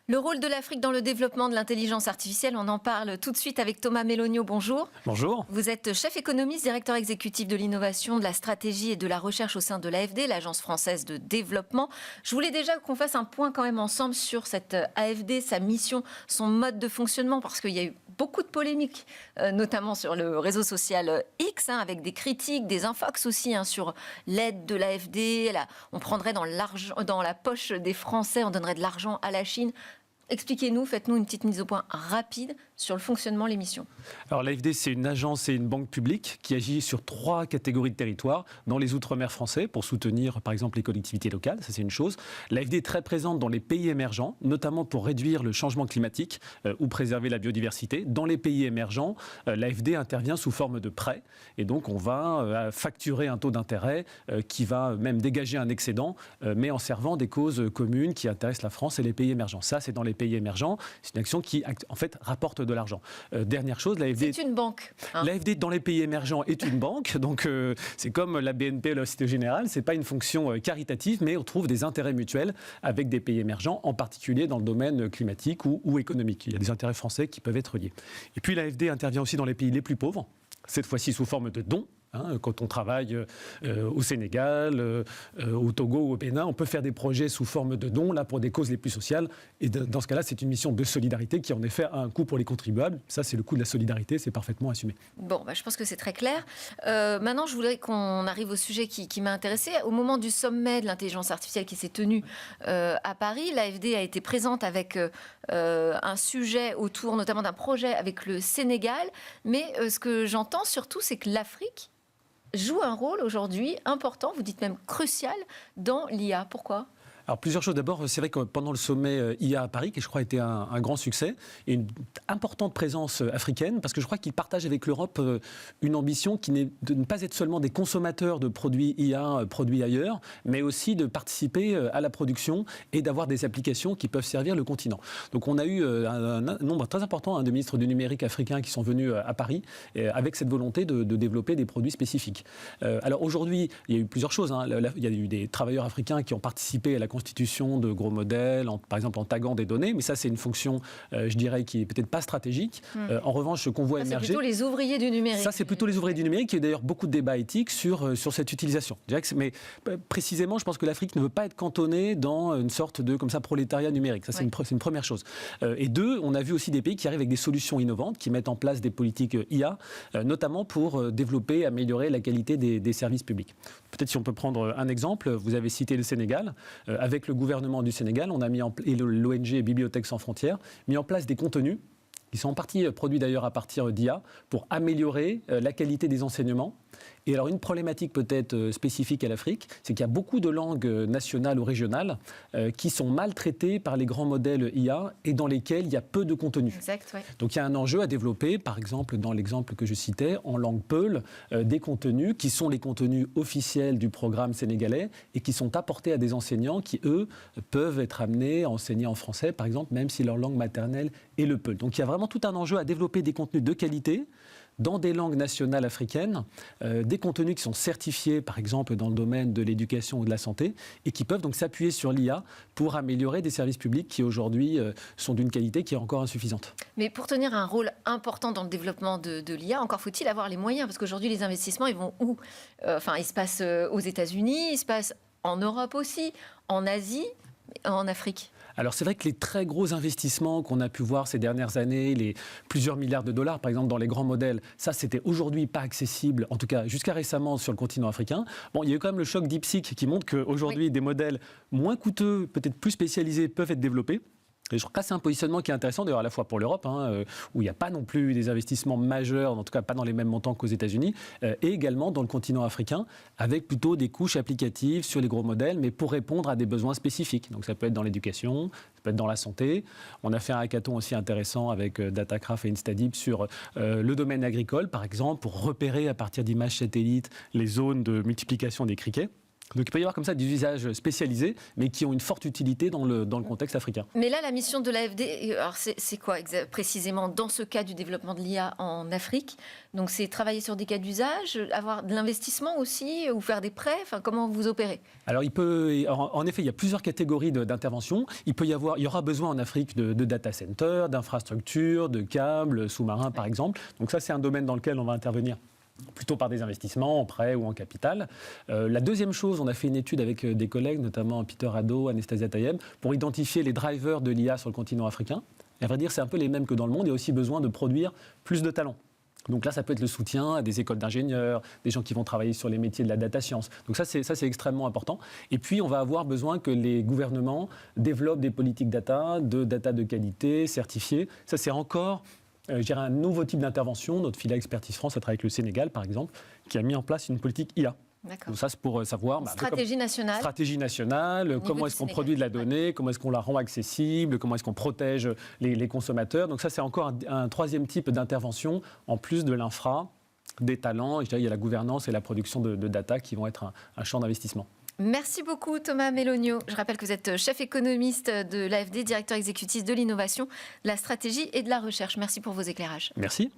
Le rôle de l'Afrique dans le développement de l'intelligence artificielle, on en parle tout de suite avec Thomas Mélonio. Bonjour. Bonjour. Vous êtes chef économiste, directeur exécutif de l'innovation, de la stratégie et de la recherche au sein de l'AFD, l'Agence française de développement. Je voulais déjà qu'on fasse un point quand même ensemble sur cette AFD, sa mission, son mode de fonctionnement, parce qu'il y a eu beaucoup de polémiques, notamment sur le réseau social X, avec des critiques, des infox aussi sur l'aide de l'AFD. On prendrait dans la poche des Français, on donnerait de l'argent à la Chine. Expliquez-nous, faites-nous une petite mise au point rapide sur le fonctionnement de l'émission. Alors l'AFD, c'est une agence et une banque publique qui agit sur 3 catégories de territoires dans les outre-mer français pour soutenir par exemple les collectivités locales, ça c'est une chose. L'AFD est très présente dans les pays émergents, notamment pour réduire le changement climatique ou préserver la biodiversité. Dans les pays émergents, l'AFD intervient sous forme de prêts et donc on va facturer un taux d'intérêt qui va même dégager un excédent, mais en servant des causes communes qui intéressent la France et les pays émergents. Ça c'est dans les pays émergents, c'est une action qui en fait rapporte de l'argent. Dernière chose, l'AFD... C'est une banque. L'AFD dans les pays émergents est une banque, donc c'est comme la BNP ou la Société Générale, c'est pas une fonction caritative, mais on trouve des intérêts mutuels avec des pays émergents, en particulier dans le domaine climatique ou économique. Il y a des intérêts français qui peuvent être liés. Et puis l'AFD intervient aussi dans les pays les plus pauvres, cette fois-ci sous forme de dons. Quand on travaille au Sénégal, au Togo ou au Bénin, on peut faire des projets sous forme de dons, là, pour des causes les plus sociales. Et dans ce cas-là, c'est une mission de solidarité qui, en effet, a un coût pour les contribuables. Ça, c'est le coût de la solidarité, c'est parfaitement assumé. Bon, je pense que c'est très clair. Maintenant, je voudrais qu'on arrive au sujet qui m'a intéressée. Au moment du sommet de l'intelligence artificielle qui s'est tenu à Paris, l'AFD a été présente avec un sujet autour, notamment d'un projet avec le Sénégal. Mais ce que j'entends surtout, c'est que l'Afrique joue un rôle aujourd'hui important, vous dites même crucial, dans l'IA. Pourquoi ? Alors plusieurs choses. D'abord, c'est vrai que pendant le sommet IA à Paris, qui je crois a été un grand succès, et une importante présence africaine, parce que je crois qu'ils partagent avec l'Europe une ambition qui n'est de ne pas être seulement des consommateurs de produits IA produits ailleurs, mais aussi de participer à la production et d'avoir des applications qui peuvent servir le continent. Donc on a eu un nombre très important de ministres du numérique africains qui sont venus à Paris avec cette volonté de développer des produits spécifiques. Alors aujourd'hui, il y a eu plusieurs choses. Il y a eu des travailleurs africains qui ont participé à la constitution de gros modèles, par exemple en taguant des données, mais ça c'est une fonction, je dirais, qui est peut-être pas stratégique. En revanche, ce qu'on voit émerger... C'est plutôt les ouvriers du numérique. Ça c'est plutôt les ouvriers du numérique, il y a d'ailleurs beaucoup de débats éthiques sur cette utilisation. Mais précisément, je pense que l'Afrique ne veut pas être cantonnée dans une sorte de prolétariat numérique. Ça c'est une première chose. Et deux, on a vu aussi des pays qui arrivent avec des solutions innovantes, qui mettent en place des politiques IA, notamment pour développer, améliorer la qualité des services publics. Peut-être si on peut prendre un exemple, vous avez cité le Sénégal. Avec le gouvernement du Sénégal, on a et l'ONG Bibliothèques sans frontières, mis en place des contenus qui sont en partie produits d'ailleurs à partir d'IA pour améliorer la qualité des enseignements. Et alors une problématique peut-être spécifique à l'Afrique, c'est qu'il y a beaucoup de langues nationales ou régionales qui sont maltraitées par les grands modèles IA et dans lesquels il y a peu de contenu. Exact, ouais. Donc il y a un enjeu à développer, par exemple dans l'exemple que je citais, en langue peul, des contenus qui sont les contenus officiels du programme sénégalais et qui sont apportés à des enseignants qui, eux, peuvent être amenés à enseigner en français, par exemple, même si leur langue maternelle est le peul. Donc il y a vraiment tout un enjeu à développer des contenus de qualité dans des langues nationales africaines, des contenus qui sont certifiés, par exemple, dans le domaine de l'éducation ou de la santé, et qui peuvent donc s'appuyer sur l'IA pour améliorer des services publics qui, aujourd'hui, sont d'une qualité qui est encore insuffisante. Mais pour tenir un rôle important dans le développement de l'IA, encore faut-il avoir les moyens, parce qu'aujourd'hui, les investissements, ils vont où ? Ils se passent aux États-Unis, ils se passent en Europe aussi, en Asie, en Afrique. Alors c'est vrai que les très gros investissements qu'on a pu voir ces dernières années, les plusieurs milliards de dollars par exemple dans les grands modèles, ça c'était aujourd'hui pas accessible, en tout cas jusqu'à récemment sur le continent africain. Bon, il y a eu quand même le choc DeepSeek qui montre qu'aujourd'hui des modèles moins coûteux, peut-être plus spécialisés peuvent être développés. Et je crois que c'est un positionnement qui est intéressant, d'ailleurs à la fois pour l'Europe, où il n'y a pas non plus des investissements majeurs, en tout cas pas dans les mêmes montants qu'aux États-Unis, et également dans le continent africain, avec plutôt des couches applicatives sur les gros modèles, mais pour répondre à des besoins spécifiques. Donc ça peut être dans l'éducation, ça peut être dans la santé. On a fait un hackathon aussi intéressant avec Datacraft et Instadeep sur le domaine agricole, par exemple, pour repérer à partir d'images satellites les zones de multiplication des criquets. Donc il peut y avoir comme ça des usages spécialisés, mais qui ont une forte utilité dans le contexte africain. Mais là, la mission de l'AFD, alors c'est quoi précisément dans ce cas du développement de l'IA en Afrique? Donc c'est travailler sur des cas d'usage, avoir de l'investissement aussi, ou faire des prêts, enfin, comment vous opérez? Alors en effet, il y a plusieurs catégories d'intervention. Il y aura besoin en Afrique de data centers, d'infrastructures, de câbles sous-marins par exemple. Donc ça, c'est un domaine dans lequel on va intervenir plutôt par des investissements, en prêt ou en capital. La deuxième chose, on a fait une étude avec des collègues, notamment Peter Haddo, Anastasia Tayeb, pour identifier les drivers de l'IA sur le continent africain. Et à vrai dire, c'est un peu les mêmes que dans le monde. Il y a aussi besoin de produire plus de talents. Donc là, ça peut être le soutien à des écoles d'ingénieurs, des gens qui vont travailler sur les métiers de la data science. Donc ça, c'est extrêmement important. Et puis, on va avoir besoin que les gouvernements développent des politiques data de qualité, certifiées. Ça, c'est encore je dirais un nouveau type d'intervention. Notre filiale Expertise France a travaillé avec le Sénégal, par exemple, qui a mis en place une politique IA. Donc ça, c'est pour savoir... stratégie nationale. Stratégie nationale, comment est-ce qu'on produit de la donnée, comment est-ce qu'on la rend accessible, comment est-ce qu'on protège les consommateurs. Donc ça, c'est encore un troisième type d'intervention, en plus de l'infra, des talents. Je dirais, il y a la gouvernance et la production de data qui vont être un champ d'investissement. Merci beaucoup Thomas Melonio. Je rappelle que vous êtes chef économiste de l'AFD, directeur exécutif de l'innovation, de la stratégie et de la recherche. Merci pour vos éclairages. Merci.